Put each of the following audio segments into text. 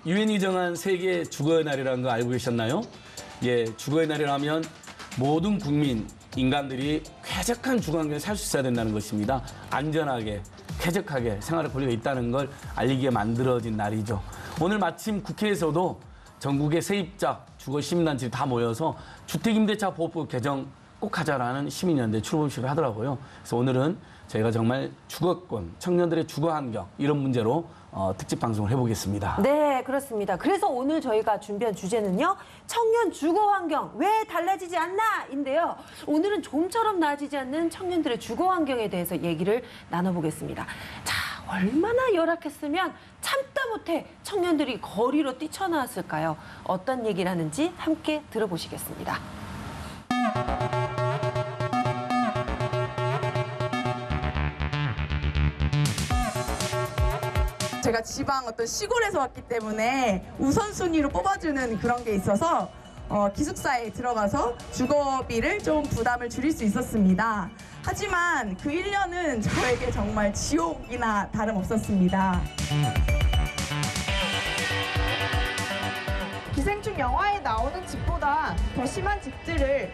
유엔이 정한 세계 주거의 날이라는 거 알고 계셨나요? 예, 주거의 날이라면 모든 국민, 인간들이 쾌적한 주거 환경에 살 수 있어야 된다는 것입니다. 안전하게, 쾌적하게 생활할 권리가 있다는 걸 알리기에 만들어진 날이죠. 오늘 마침 국회에서도 전국의 세입자, 주거 시민단체들이 다 모여서 주택임대차 보호법 개정 꼭 하자라는 시민연대 출범식을 하더라고요. 그래서 오늘은 저희가 정말 주거권, 청년들의 주거 환경 이런 문제로 특집 방송을 해보겠습니다. 네, 그렇습니다. 그래서 오늘 저희가 준비한 주제는요. 청년 주거 환경 왜 달라지지 않나?인데요. 오늘은 좀처럼 나아지지 않는 청년들의 주거 환경에 대해서 얘기를 나눠보겠습니다. 자, 얼마나 열악했으면 참다 못해 청년들이 거리로 뛰쳐나왔을까요? 어떤 얘기를 하는지 함께 들어보시겠습니다. 제가 지방 어떤 시골에서 왔기 때문에 우선순위로 뽑아주는 그런 게 있어서 기숙사에 들어가서 주거비를 좀 부담을 줄일 수 있었습니다. 하지만 그 1년은 저에게 정말 지옥이나 다름없었습니다. 기생충 영화에 나오는 집보다 더 심한 집들을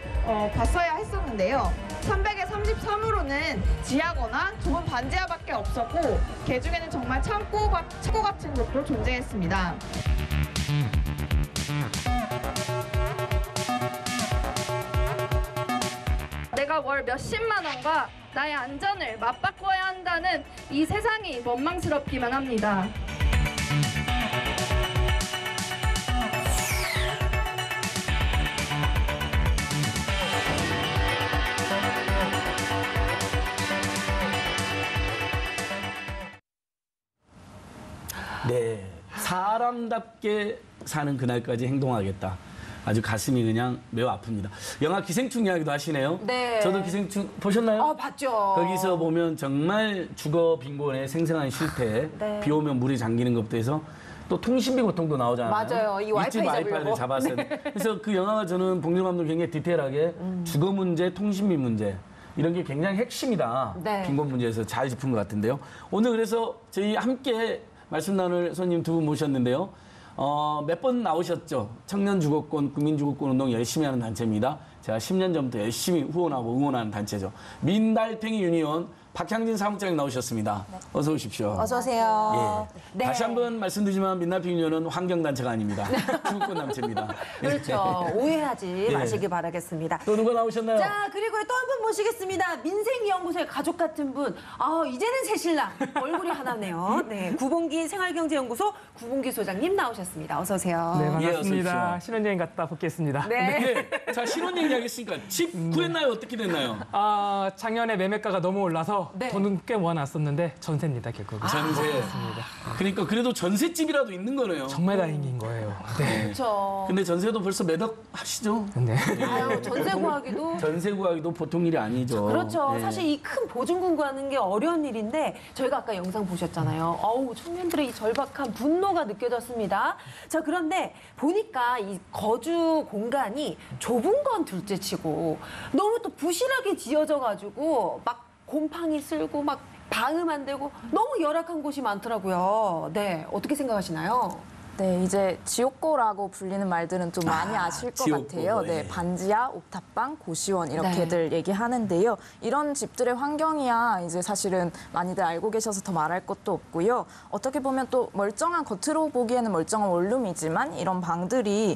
봤어야 했었는데요. 300에 33으로는 지하거나 좁은 반지하밖에 없었고 그 중에는 정말 창고 같은 곳도 존재했습니다. 내가 월 몇십만 원과 나의 안전을 맞바꿔야 한다는 이 세상이 원망스럽기만 합니다. 네, 사람답게 사는 그날까지 행동하겠다. 아주 가슴이 그냥 매우 아픕니다. 영화 기생충 이야기도 하시네요. 네. 저도 기생충 보셨나요? 봤죠. 거기서 보면 정말 주거 빈곤의 생생한 실태, 네. 비 오면 물이 잠기는 것부터 해서 또 통신비 고통도 나오잖아요. 맞아요. 이 와이파이 와이파이를 잡으려고. 잡았어요. 네. 그래서 그 영화가 저는 봉준호 감독이 굉장히 디테일하게 주거 문제, 통신비 문제 이런 게 굉장히 핵심이다. 네. 빈곤 문제에서 잘 짚은 것 같은데요. 오늘 그래서 저희 함께 말씀 나눌 손님 두 분 모셨는데요. 몇 번 나오셨죠. 청년 주거권, 국민 주거권 운동 열심히 하는 단체입니다. 제가 10년 전부터 열심히 후원하고 응원하는 단체죠. 민달팽이 유니온 박향진 사무장님 나오셨습니다. 네. 어서 오십시오. 어서 오세요. 예. 네. 다시 한번 말씀드리지만 민달팽이 유니온은 환경단체가 아닙니다. 주거권 단체입니다. 그렇죠. 오해하지 예. 마시기 바라겠습니다. 또 누가 나오셨나요? 자, 그리고 또 한 분 모시겠습니다. 민생연구소의 가족 같은 분. 이제는 새 신랑. 얼굴이 하나네요. 네, 구봉기 생활경제연구소 구봉기 소장님 나오셨습니다. 어서 오세요. 네, 예, 어서 반갑습니다. 오십시오. 신혼여행 갔다 뵙겠습니다. 네. 네. 자, 신혼여행 이야기했으니까 집 구했나요? 어떻게 됐나요? 작년에 매매가가 너무 올라서 네. 돈은 꽤 모아놨었는데 전세입니다, 결국은. 전세. 그러니까 그래도 전세집이라도 있는 거네요. 정말 다행인 거예요. 네. 그렇죠. 근데 전세도 벌써 매덕 하시죠? 네. 아유, 전세 구하기도. 전세 구하기도 보통 일이 아니죠. 그렇죠. 네. 사실 이 큰 보증금 구하는 게 어려운 일인데 저희가 아까 영상 보셨잖아요. 청년들의 이 절박한 분노가 느껴졌습니다. 자, 그런데 보니까 이 거주 공간이 좁은 건 둘째치고 너무 또 부실하게 지어져 가지고 막 곰팡이 쓸고 막 방음 안 되고 너무 열악한 곳이 많더라고요. 네, 어떻게 생각하시나요? 네, 이제 지옥고라고 불리는 말들은 좀 많이 아실 것 지옥고, 같아요. 예. 네, 반지하, 옥탑방, 고시원 이렇게들 얘기하는데요. 이런 집들의 환경이야 이제 사실은 많이들 알고 계셔서 더 말할 것도 없고요. 어떻게 보면 또 멀쩡한 겉으로 보기에는 멀쩡한 원룸이지만 이런 방들이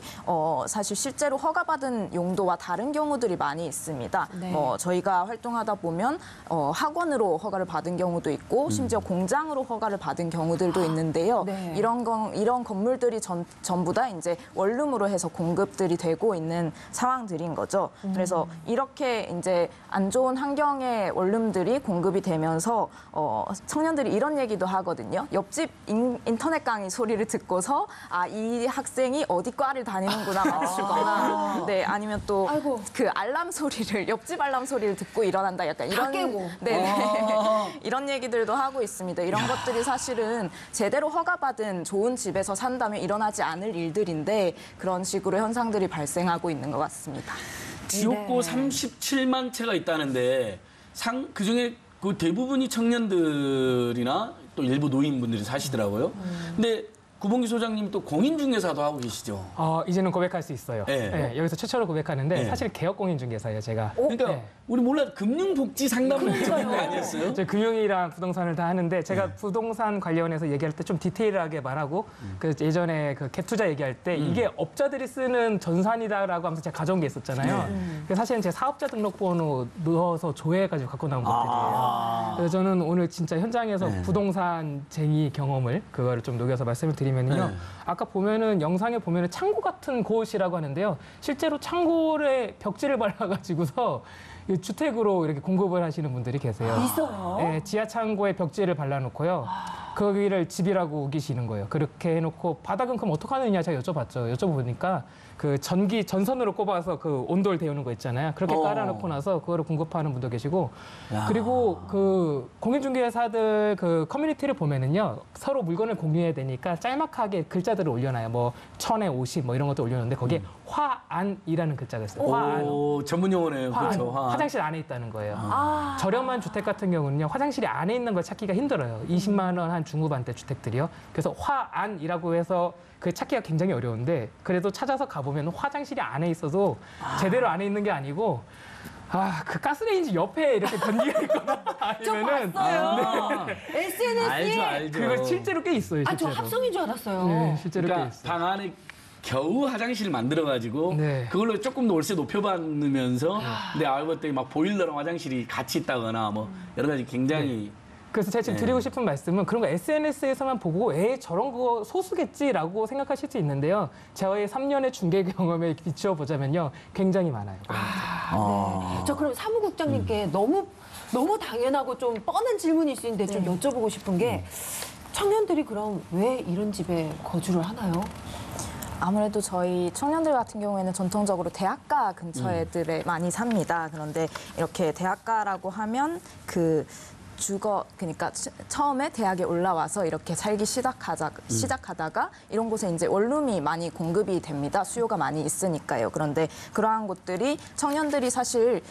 사실 실제로 허가받은 용도와 다른 경우들이 많이 있습니다. 네. 저희가 활동하다 보면 학원으로 허가를 받은 경우도 있고 심지어 공장으로 허가를 받은 경우들도 있는데요. 네. 이런 건물들이 전부 다 이제 원룸으로 해서 공급들이 되고 있는 상황들인 거죠. 그래서 이렇게 이제 안 좋은 환경의 원룸들이 공급이 되면서 청년들이 이런 얘기도 하거든요. 옆집 인터넷 강의 소리를 듣고서 이 학생이 어디 과를 다니는구나 맞추거나 네, 아니면 또 그 알람 소리를 옆집 알람 소리를 듣고 일어난다 약간 이런 깨고. 네. 이런 얘기들도 하고 있습니다. 이런 것들이 사실은 제대로 허가받은 좋은 집에서 산다면 일어나지 않을 일들인데 그런 식으로 현상들이 발생하고 있는 것 같습니다. 지옥고 네. 37만 채가 있다는데 그중에 그 대부분이 청년들이나 또 일부 노인분들이 사시더라고요. 근데 구봉기 소장님 또 공인중개사도 하고 계시죠. 이제는 고백할 수 있어요. 네. 네, 여기서 최초로 고백하는데 네. 사실 개업 공인중개사예요, 제가. 그러니까 네. 우리 몰라 금융복지 상담을 해주는 거 아니었어요? 저 금융이랑 부동산을 다 하는데 제가 네. 부동산 관련해서 얘기할 때 좀 디테일하게 말하고 그 예전에 그 갭 투자 얘기할 때 이게 업자들이 쓰는 전산이다라고 하면서 제가 가져온 게 있었잖아요. 그래서 사실은 제 사업자 등록번호 넣어서 조회해가지고 갖고 나온 것들이에요. 그래서 저는 오늘 진짜 현장에서 네. 부동산쟁이 경험을 그거를 좀 녹여서 말씀을 드리면요. 네. 아까 보면은 영상에 보면은 창고 같은 곳이라고 하는데요. 실제로 창고에 벽지를 발라가지고서 이 주택으로 이렇게 공급을 하시는 분들이 계세요. 있어요? 네, 지하 창고에 벽지를 발라놓고요. 거기를 집이라고 우기시는 거예요. 그렇게 해놓고 바닥은 그럼 어떻게 하느냐 제가 여쭤봤죠. 여쭤보니까 그 전선으로 꼽아서 그 온돌 데우는 거 있잖아요. 그렇게 깔아놓고 나서 그거를 공급하는 분도 계시고 야. 그리고 그 공인중개사들 그 커뮤니티를 보면은요 서로 물건을 공유해야 되니까 짤막하게 글자들을 올려놔요. 뭐 1000에 50 뭐 이런 것도 올려놓는데 거기에 화안이라는 글자가 있어요. 화안. 오, 전문 용어네요. 화안. 그렇죠. 화안. 화장실 안에 있다는 거예요. 아. 저렴한 주택 같은 경우는요 화장실이 안에 있는 걸 찾기가 힘들어요. 20만 원 한 중후반대 주택들이요. 그래서 화안이라고 해서 그 찾기가 굉장히 어려운데 그래도 찾아서 가보면 화장실이 안에 있어도 제대로 안에 있는 게 아니고 그 가스레인지 옆에 이렇게 건기가 있거나 좀 아니면은 봤어요. SNS에. 알죠. 그거 실제로 꽤 있어요. 저 실제로. 합성인 줄 알았어요. 네, 실제로 꽤 그러니까 있어요. 방 안에 겨우 화장실을 만들어가지고 네. 그걸로 조금 더 월세 높여받으면서 근데 알고 봤더니 막 보일러랑 화장실이 같이 있다거나 뭐 여러 가지 굉장히 그래서 제가 지금 네. 드리고 싶은 말씀은 그런 거 SNS에서만 보고 저런 거 소수겠지라고 생각하실 수 있는데요. 저의 3년의 중개 경험에 비추어 보자면요. 굉장히 많아요. 네. 저 그럼 사무국장님께 너무 당연하고 좀 뻔한 질문일 수 있는데 좀 여쭤보고 싶은 게 청년들이 그럼 왜 이런 집에 거주를 하나요? 아무래도 저희 청년들 같은 경우에는 전통적으로 대학가 근처에들에 많이 삽니다. 그런데 이렇게 대학가라고 하면 그러니까 처음에 대학에 올라와서 이렇게 살기 시작하다가 이런 곳에 이제 원룸이 많이 공급이 됩니다. 수요가 많이 있으니까요. 그런데 그러한 곳들이 청년들이 사실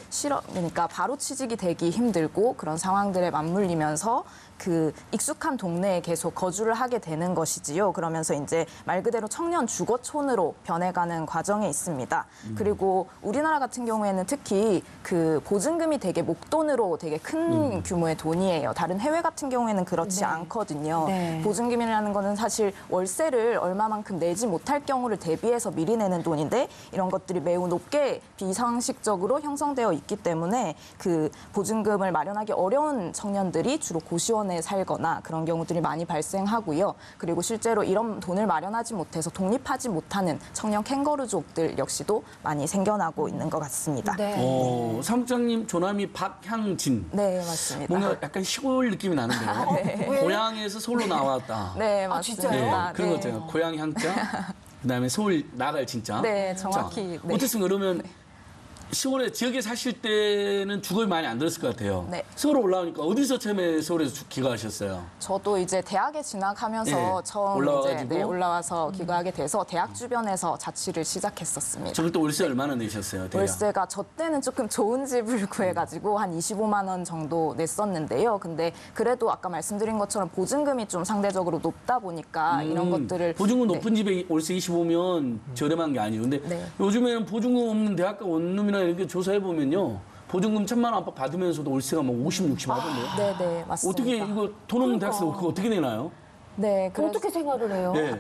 그러니까 바로 취직이 되기 힘들고 그런 상황들에 맞물리면서 그 익숙한 동네에 계속 거주를 하게 되는 것이지요. 그러면서 이제 말 그대로 청년 주거촌으로 변해가는 과정에 있습니다. 그리고 우리나라 같은 경우에는 특히 그 보증금이 되게 목돈으로 되게 큰 규모의 돈이에요. 다른 해외 같은 경우에는 그렇지 않거든요. 네. 보증금이라는 거는 사실 월세를 얼마만큼 내지 못할 경우를 대비해서 미리 내는 돈인데 이런 것들이 매우 높게 비상식적으로 형성되어 있기 때문에 그 보증금을 마련하기 어려운 청년들이 주로 고시원에 살거나 그런 경우들이 많이 발생하고요. 그리고 실제로 이런 돈을 마련하지 못해서 독립하지 못하는 청년 캥거루족들 역시도 많이 생겨나고 있는 것 같습니다. 네. 사무장님 조남이 박향진. 네, 맞습니다. 뭔가 약간 시골 느낌이 나는데요. 고향에서 서울로 나왔다. 네, 진짜요? 맞습니다. 그런 거 있잖아요. 고향 향자, 그다음에 서울 나갈 진짜. 네, 정확히. 자, 네. 어쨌든 그러면 시골에 지역에 사실 때는 주거비 많이 안 들었을 것 같아요. 네. 서울 올라오니까 어디서 처음에 서울에서 귀가하셨어요? 저도 이제 대학에 진학하면서 예, 처음 올라와가지고? 이제 올라와서 귀가하게 돼서 대학 주변에서 자취를 시작했었습니다. 저 그때 월세 얼마나 내셨어요? 대략? 월세가 저 때는 조금 좋은 집을 구해가지고 한 25만 원 정도 냈었는데요. 근데 그래도 아까 말씀드린 것처럼 보증금이 좀 상대적으로 높다 보니까 이런 것들을 보증금 네. 높은 집에 월세 25면 저렴한 게 아니에요. 근데 네. 요즘에는 보증금 없는 대학가 원룸이나 이렇게 조사해 보면요. 보증금 1,000만 원 안팎 받으면서도 월세가 뭐 50, 60 하던데요. 네네 맞습니다. 어떻게 이거 돈 없는 대학생 그거 어떻게 내나요? 네, 그래서 어떻게 생활을 해요? 네.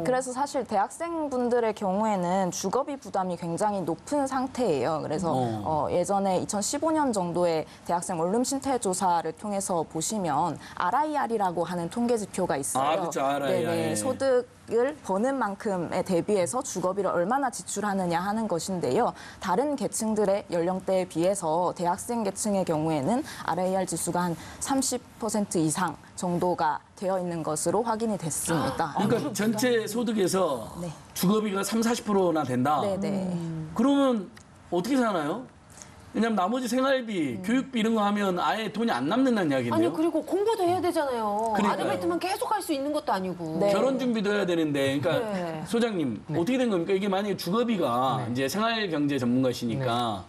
그래서 사실 대학생분들의 경우에는 주거비 부담이 굉장히 높은 상태예요. 그래서 예전에 2015년 정도에 대학생 원룸 신태 조사를 통해서 보시면 RIR이라고 하는 통계 지표가 있어요. 아, 그렇죠. RIR. 네네, 소득을 버는 만큼에 대비해서 주거비를 얼마나 지출하느냐 하는 것인데요. 다른 계층들의 연령대에 비해서 대학생 계층의 경우에는 RIR 지수가 한 30% 이상 정도가 되어 있는 것으로 확인이 됐습니다. 그러니까 전체 소득에서 네. 주거비가 30~40%나 된다. 네네. 그러면 어떻게 사나요? 왜냐면 나머지 생활비, 교육비 이런 거 하면 아예 돈이 안 남는다는 이야기인데요. 아니 그리고 공부도 해야 되잖아요. 그러니까요. 아르바이트만 계속 할 수 있는 것도 아니고. 네. 결혼 준비도 해야 되는데, 그러니까 네. 소장님 어떻게 된 겁니까? 이게 만약에 주거비가 이제 생활경제 전문가시니까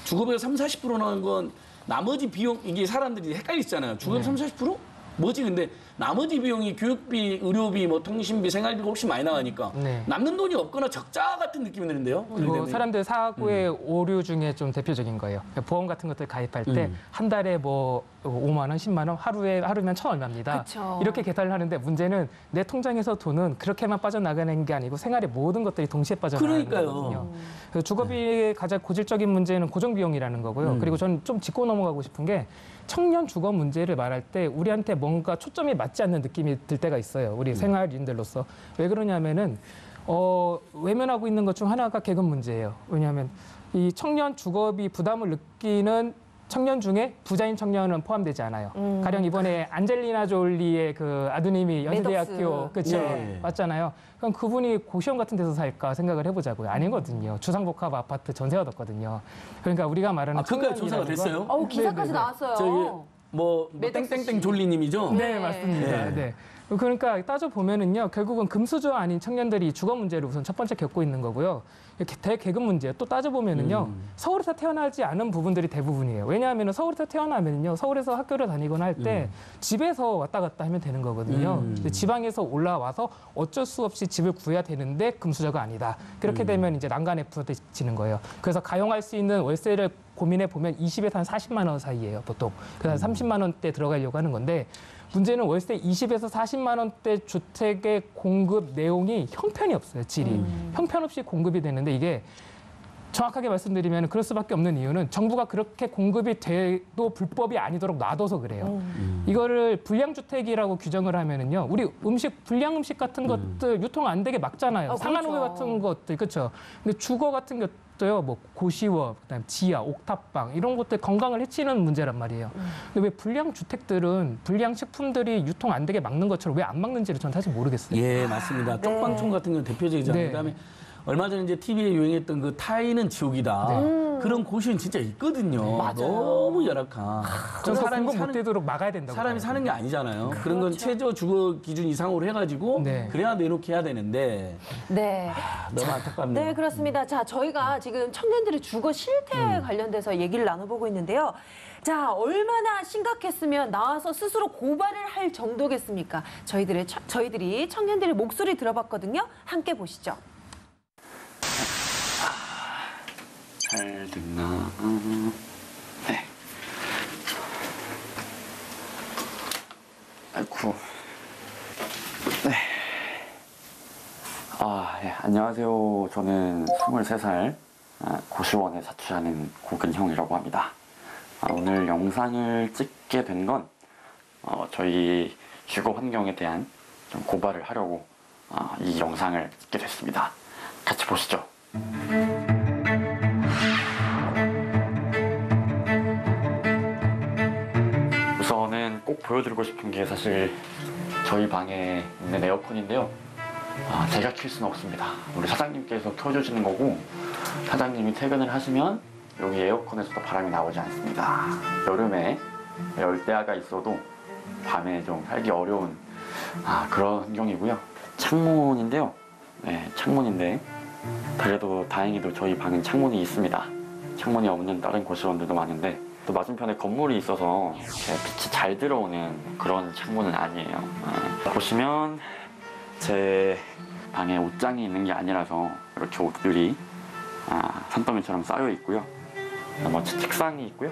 주거비가 30~40% 나온 건 나머지 비용 이게 사람들이 헷갈리잖아요. 주거비 30~40%? 뭐지? 근데 나머지 비용이 교육비, 의료비, 뭐 통신비, 생활비가 훨씬 많이 나가니까 네. 남는 돈이 없거나 적자 같은 느낌이 드는데요. 그리고 사람들 사고의 오류 중에 좀 대표적인 거예요. 보험 같은 것들 가입할 때 한 달에 뭐 5만 원, 10만 원, 하루면 1,000 얼마입니다. 그쵸. 이렇게 계산을 하는데 문제는 내 통장에서 돈은 그렇게만 빠져나가는 게 아니고 생활의 모든 것들이 동시에 빠져나가는 그러니까요. 거거든요. 그래서 주거비의 가장 고질적인 문제는 고정비용이라는 거고요. 그리고 저는 좀 짚고 넘어가고 싶은 게 청년 주거 문제를 말할 때 우리한테 뭔가 초점이 맞지 않는 느낌이 들 때가 있어요. 우리 생활인들로서. 왜 그러냐면은 외면하고 있는 것 중 하나가 계급 문제예요. 왜냐하면 이 청년 주거비 부담을 느끼는 청년 중에 부자인 청년은 포함되지 않아요. 가령 이번에 안젤리나 졸리의 그 아드님이 연세대학교 그렇죠 네. 맞잖아요. 그럼 그분이 고시원 같은 데서 살까 생각을 해보자고요. 아니거든요. 주상복합 아파트 전세 얻었거든요. 그러니까 우리가 말하는 그까지 조사가 청년이라는 됐어요? 어우, 기사까지 네네네. 나왔어요. 저기 뭐 매덕수 땡땡땡 씨. 졸리님이죠? 네, 맞습니다. 네. 네. 그러니까 따져 보면은요, 결국은 금수저 아닌 청년들이 주거 문제를 우선 첫 번째 겪고 있는 거고요. 이렇게 대계급 문제 또 따져 보면은요, 서울에서 태어나지 않은 부분들이 대부분이에요. 왜냐하면 서울에서 태어나면요, 서울에서 학교를 다니거나 할 때 집에서 왔다 갔다 하면 되는 거거든요. 근데 지방에서 올라와서 어쩔 수 없이 집을 구해야 되는데 금수저가 아니다. 그렇게 되면 이제 난간에 부딪히는 거예요. 그래서 가용할 수 있는 월세를 고민해 보면 20에서 한 40만 원 사이예요, 보통. 그래서 30만 원대 들어가려고 하는 건데. 문제는 월세 20에서 40만 원대 주택의 공급 내용이 형편이 없어요, 질이. 형편없이 공급이 되는데 이게 정확하게 말씀드리면 그럴 수밖에 없는 이유는 정부가 그렇게 공급이 돼도 불법이 아니도록 놔둬서 그래요. 이거를 불량주택이라고 규정을 하면은요, 우리 불량 음식 같은 것들 유통 안 되게 막잖아요. 상한 오해 그렇죠. 같은 것들, 그렇죠. 근데 주거 같은 것도요, 뭐 고시원, 그다음 지하, 옥탑방 이런 것들 건강을 해치는 문제란 말이에요. 근데 왜 불량 주택들은 불량 식품들이 유통 안 되게 막는 것처럼 왜 안 막는지를 전 사실 모르겠어요. 예, 맞습니다. 쪽방촌 같은 경우는 대표적이잖아요. 네. 그다음에 얼마 전에 이제 TV에 유행했던 그 타인은 지옥이다. 그런 고시원 진짜 있거든요. 너무 열악한. 저 사람이 공급 못 사는 되도록 막아야 된다고. 사람이 봐요. 사는 게 아니잖아요. 그런 건 최저 주거 기준 이상으로 해가지고 네. 그래야 내놓게 해야 되는데 네. 너무 안타깝네요. 네, 그렇습니다. 자, 저희가 지금 청년들의 주거 실태에 관련돼서 얘기를 나눠보고 있는데요. 자, 얼마나 심각했으면 나와서 스스로 고발을 할 정도겠습니까? 저희들이 청년들의 목소리 들어봤거든요. 함께 보시죠. 잘 듣나? 네. 아이쿠. 네. 예, 안녕하세요. 저는 23살 고시원에 자취하는 고근형이라고 합니다. 오늘 영상을 찍게 된 건 저희 주거 환경에 대한 좀 고발을 하려고 이 영상을 찍게 됐습니다. 같이 보시죠. 우선은 꼭 보여드리고 싶은 게 사실 저희 방에 있는 에어컨인데요. 제가 킬 수는 없습니다. 우리 사장님께서 켜주시는 거고, 사장님이 퇴근을 하시면 여기 에어컨에서도 바람이 나오지 않습니다. 여름에 열대야가 있어도 밤에 좀 살기 어려운 그런 환경이고요. 창문인데요. 네, 창문인데 그래도 다행히도 저희 방은 창문이 있습니다. 창문이 없는 다른 고시원들도 많은데 또 맞은편에 건물이 있어서 이렇게 빛이 잘 들어오는 그런 창문은 아니에요. 보시면 제 방에 옷장이 있는 게 아니라서 이렇게 옷들이 산더미처럼 쌓여 있고요. 제 책상이 있고요.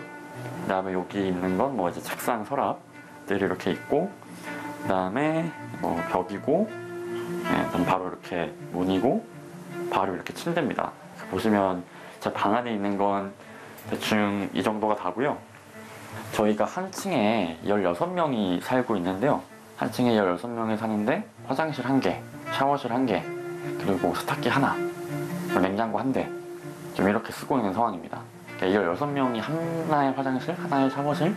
그다음에 여기 있는 건 뭐 이제 책상 서랍들이 이렇게 있고, 그다음에 벽이고, 네, 바로 이렇게 문이고, 바로 이렇게 침대입니다. 보시면 제 방 안에 있는 건 대충 이 정도가 다고요. 저희가 한 층에 16명이 살고 있는데요. 한 층에 16명이 사는데 화장실 1개, 샤워실 1개, 그리고 세탁기 하나, 냉장고 1대 좀 이렇게 쓰고 있는 상황입니다. 16명이 하나의 화장실, 하나의 샤워실을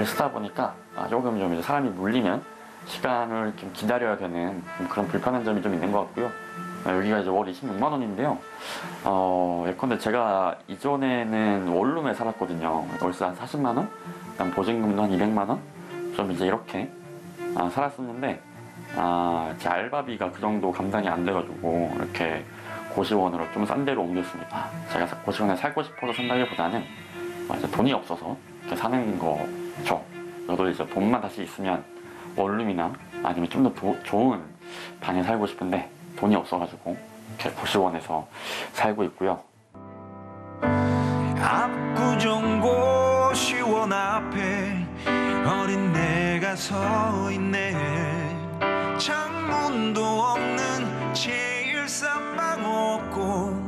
쓰다 보니까 조금 좀 이제 사람이 물리면 시간을 좀 기다려야 되는 그런 불편한 점이 좀 있는 것 같고요. 여기가 이제 월 26만 원인데요. 예컨대 제가 이전에는 원룸에 살았거든요. 월세 한 40만 원, 그다음 보증금도 한 200만 원, 좀 이제 이렇게 살았었는데 제 알바비가 그 정도 감당이 안 돼가지고 이렇게 고시원으로 좀 싼 데로 옮겼습니다. 제가 고시원에 살고 싶어서 산다기보다는 돈이 없어서 이렇게 사는 거죠. 저도 이제 돈만 다시 있으면 원룸이나 아니면 좀 더 좋은 방에 살고 싶은데 돈이 없어가지고 이렇게 고시원에서 살고 있고요. 압구정 고시원 앞에 어린 내가 서 있네. 창문도 없는 제일 싼 방 없고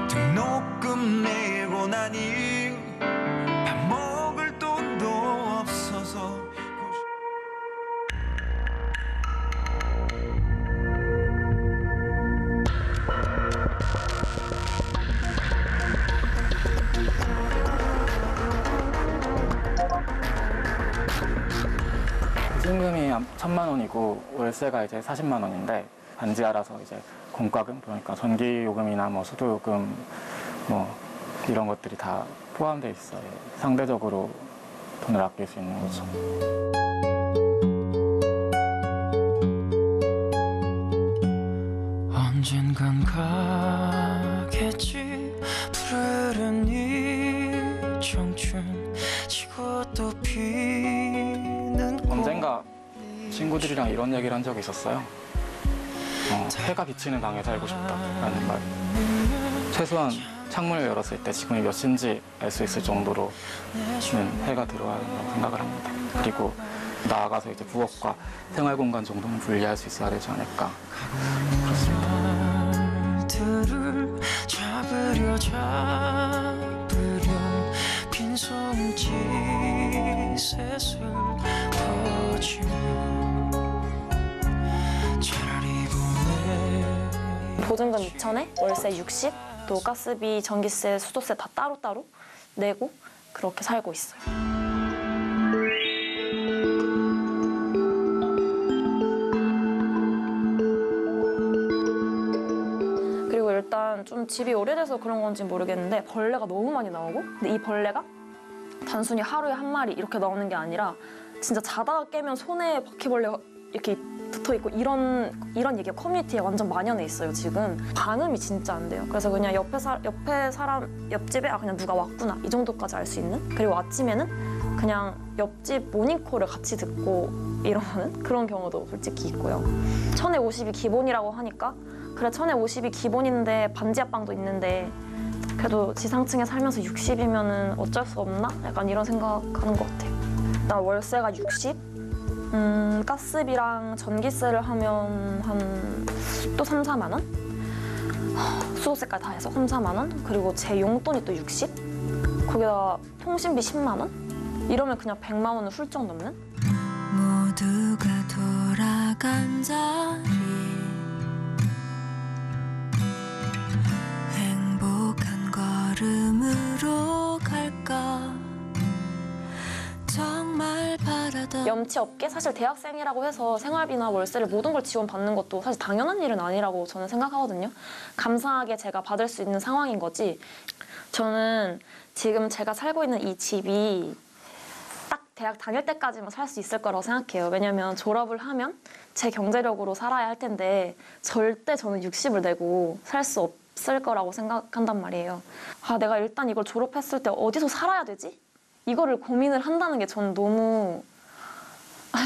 등록금 내고 나니 밥 먹을 돈도 없어서 보증금이 1,000만 원이고 월세가 이제 40만 원인데 반지하라서 이제 공과금, 그러니까 전기요금이나 뭐 수도요금 뭐 이런 것들이 다 포함되어 있어요. 상대적으로 돈을 아낄 수 있는 거죠. 언젠간 가겠지 푸르른 이 청춘 지고 또 피는 꽃. 언젠가 친구들이랑 이런 얘기를 한 적이 있었어요. 해가 비치는 방에 살고 싶다라는 말. 최소한 창문을 열었을 때 지금이 몇 시인지 알 수 있을 정도로는 해가 들어야 한다고 생각을 합니다. 그리고 나아가서 이제 부엌과 생활 공간 정도는 분리할 수 있어야 되지 않을까. 그렇습니다. 잡으려 빈 손짓 셋을 퍼지며 차라리 보내. 보증금 2,000에 월세 60, 또 가스비, 전기세, 수도세 다 따로따로 내고 그렇게 살고 있어요. 그리고 일단 좀 집이 오래돼서 그런 건지 모르겠는데 벌레가 너무 많이 나오고, 근데 이 벌레가 단순히 하루에 한 마리 이렇게 나오는 게 아니라 진짜 자다가 깨면 손에 바퀴벌레가 이렇게 붙어 있고 이런 얘기가 커뮤니티에 완전 만연해 있어요. 지금 반응이 진짜 안 돼요. 그래서 그냥 옆에 사람 옆집에 그냥 누가 왔구나 이 정도까지 알 수 있는. 그리고 아침에는 그냥 옆집 모닝콜을 같이 듣고 일어나는 그런 경우도 솔직히 있고요. 1,050이 기본이라고 하니까 그래 1,050이 기본인데 반지하방도 있는데 그래도 지상층에 살면서 60이면은 어쩔 수 없나? 약간 이런 생각하는 것 같아요. 나 월세가 60. 가스비랑 전기세를 하면 한 또 3, 4만 원? 수도세까지 다 해서 3, 4만 원? 그리고 제 용돈이 또 60? 거기다 통신비 10만 원? 이러면 그냥 100만 원을 훌쩍 넘는? 모두가 돌아간 자리 행복한 걸음으로 갈까 정말 바라다. 염치 없게 사실 대학생이라고 해서 생활비나 월세를 모든 걸 지원받는 것도 사실 당연한 일은 아니라고 저는 생각하거든요. 감사하게 제가 받을 수 있는 상황인 거지. 저는 지금 제가 살고 있는 이 집이 딱 대학 다닐 때까지만 살 수 있을 거라고 생각해요. 왜냐면 졸업을 하면 제 경제력으로 살아야 할 텐데 절대 저는 60을 내고 살 수 없을 거라고 생각한단 말이에요. 내가 일단 이걸 졸업했을 때 어디서 살아야 되지? 이거를 고민을 한다는 게 저는 너무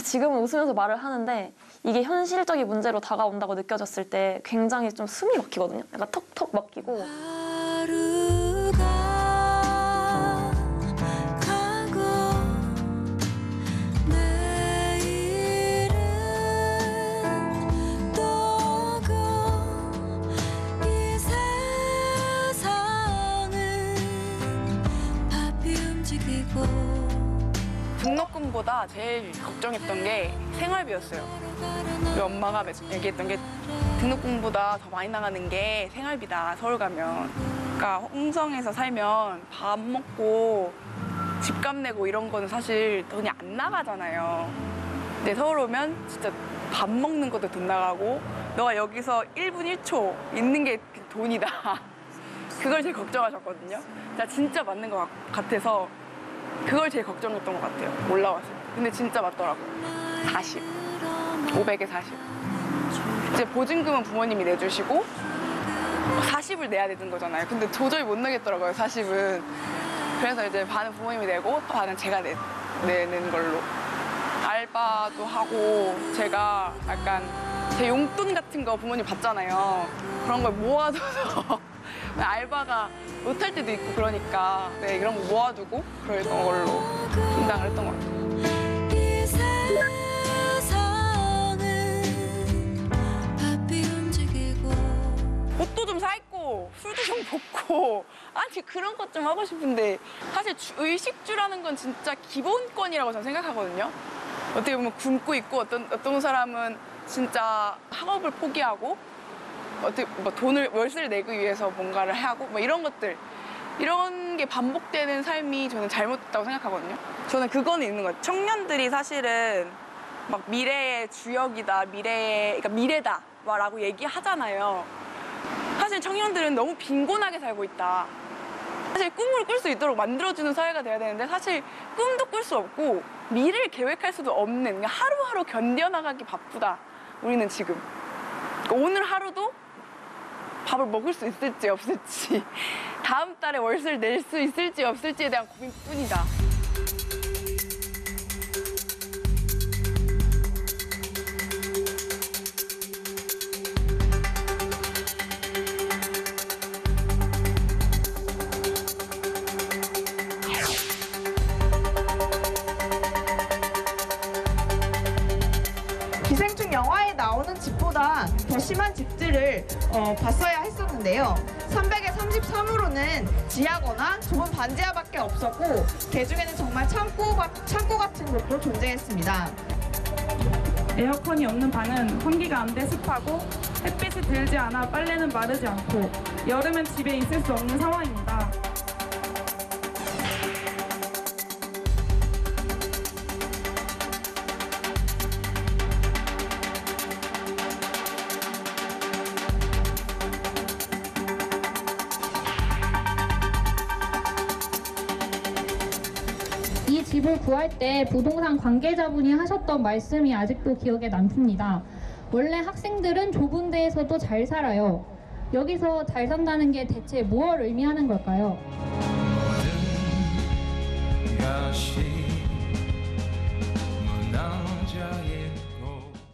지금은 웃으면서 말을 하는데 이게 현실적인 문제로 다가온다고 느껴졌을 때 굉장히 좀 숨이 막히거든요. 약간 턱턱 막히고. 등록금보다 제일 걱정했던 게 생활비였어요. 우리 엄마가 얘기했던 게 등록금보다 더 많이 나가는 게 생활비다, 서울 가면. 그러니까 홍성에서 살면 밥 먹고 집값 내고 이런 거는 사실 돈이 안 나가잖아요. 근데 서울 오면 진짜 밥 먹는 것도 돈 나가고 너가 여기서 1분 1초 있는 게 돈이다. 그걸 제일 걱정하셨거든요. 진짜 맞는 것 같아서 그걸 제일 걱정했던 것 같아요. 올라왔을 때. 근데 진짜 맞더라고요. 40. 500에 40. 이제 보증금은 부모님이 내주시고 40을 내야 되는 거잖아요. 근데 도저히 못 내겠더라고요, 40은. 그래서 이제 반은 부모님이 내고 반은 제가 내는 걸로. 알바도 하고 제가 약간 제 용돈 같은 거 부모님 받잖아요. 그런 걸 모아둬서 알바가 못할 때도 있고 그러니까 네, 이런 거 모아두고 그랬던 걸로 분당을 했던 것 같아요. 옷도 좀 사 입고 술도 좀 먹고 아니 그런 것 좀 하고 싶은데 사실 의식주라는 건 진짜 기본권이라고 저는 생각하거든요. 어떻게 보면 굶고 있고 어떤 사람은 진짜 학업을 포기하고 어떻게 뭐 돈을 월세를 내기 위해서 뭔가를 하고 뭐 이런 것들 이런 게 반복되는 삶이 저는 잘못됐다고 생각하거든요. 저는 그거는 있는 것 같아요. 청년들이 사실은 막 미래의 주역이다, 그러니까 미래다라고 얘기하잖아요. 사실 청년들은 너무 빈곤하게 살고 있다. 사실 꿈을 꿀 수 있도록 만들어주는 사회가 돼야 되는데 사실 꿈도 꿀 수 없고 미래를 계획할 수도 없는 그냥 하루하루 견뎌나가기 바쁘다. 우리는 지금. 그러니까 오늘 하루도 밥을 먹을 수 있을지 없을지 다음 달에 월세를 낼 수 있을지 없을지에 대한 고민뿐이다. 기생충 영화에 나오는 집보다 더 심한 집들을 봤어야 했었는데요. 300에 33으로는 지하거나 좁은 반지하밖에 없었고 개중에는 정말 창고 같은 곳도 존재했습니다. 에어컨이 없는 방은 환기가 안 돼 습하고 햇빛이 들지 않아 빨래는 마르지 않고 여름엔 집에 있을 수 없는 상황입니다. 이 집을 구할 때 부동산 관계자분이 하셨던 말씀이 아직도 기억에 남습니다. 원래 학생들은 좁은 데에서도 잘 살아요. 여기서 잘 산다는 게 대체 무엇을 의미하는 걸까요?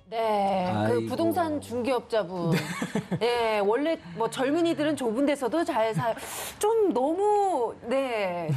네, 그 아이고. 부동산 중개업자분. 네, 원래 뭐 젊은이들은 좁은 데서도 잘 살. 좀 너무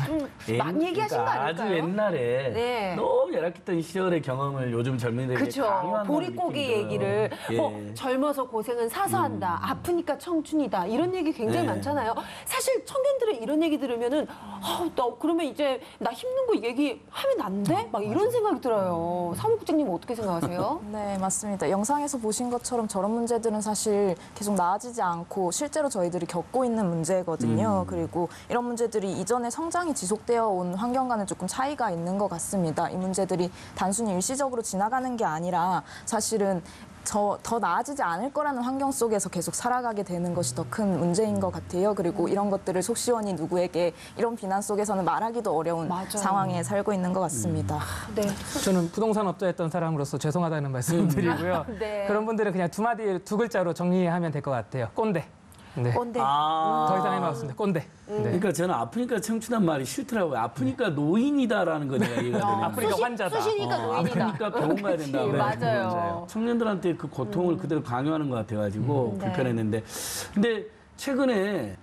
좀 막 얘기하신 거 그러니까 아닐까요? 아주 옛날에 네. 너무 열악했던 시절의 경험을 요즘 젊은이들에게 그렇죠. 강요한다는 보릿고개 느낌이 얘기를 들어요. 예. 젊어서 고생은 사서 한다. 아프니까 청춘이다. 이런 얘기 굉장히 네. 많잖아요. 사실 청년들은 이런 얘기 들으면은 나 그러면 이제 나 힘든 거 얘기하면 안 돼? 막 이런 생각이 들어요. 사무국장님 어떻게 생각하세요? 네, 맞습니다. 영상에서 보신 것처럼 저런 문제들은 사실 계속 나아지지 않고 실제로 저희들이 겪고 있는 문제거든요. 그리고 이런 문제들이 이전에 성장이 지속되어 온 환경과는 조금 차이가 있는 것 같습니다. 이 문제들이 단순히 일시적으로 지나가는 게 아니라 사실은 더 나아지지 않을 거라는 환경 속에서 계속 살아가게 되는 것이 더 큰 문제인 것 같아요. 그리고 이런 것들을 속 시원히 누구에게 이런 비난 속에서는 말하기도 어려운 상황에 살고 있는 것 같습니다. 네. 저는 부동산 업자였던 사람으로서 죄송하다는 말씀을 드리고요. 네. 그런 분들은 그냥 두 글자로 정리하면 될 것 같아요. 꼰대. 네. 꼰대. 더 이상 해놓았습니다. 꼰대. 네. 그러니까 저는 아프니까 청춘한 말이 싫더라고요. 아프니까 노인이다라는 거 내가 이해가 되네요. 아프니까 환자다. 수시니까 노인이다. 아프니까 병원 가야 된다. 그치, 맞아요. 청년들한테 그 고통을 그대로 강요하는 것 같아가지고 네. 불편했는데. 근데 최근에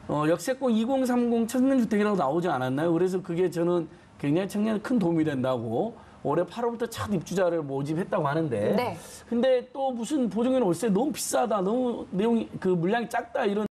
역세권 2030 청년주택이라고 나오지 않았나요? 그래서 그게 저는 굉장히 청년에 큰 도움이 된다고 올해 8월부터 첫 입주자를 모집했다고 하는데. 네. 근데 또 무슨 보증인 월세 너무 비싸다, 너무 내용이 그 물량이 작다 이런.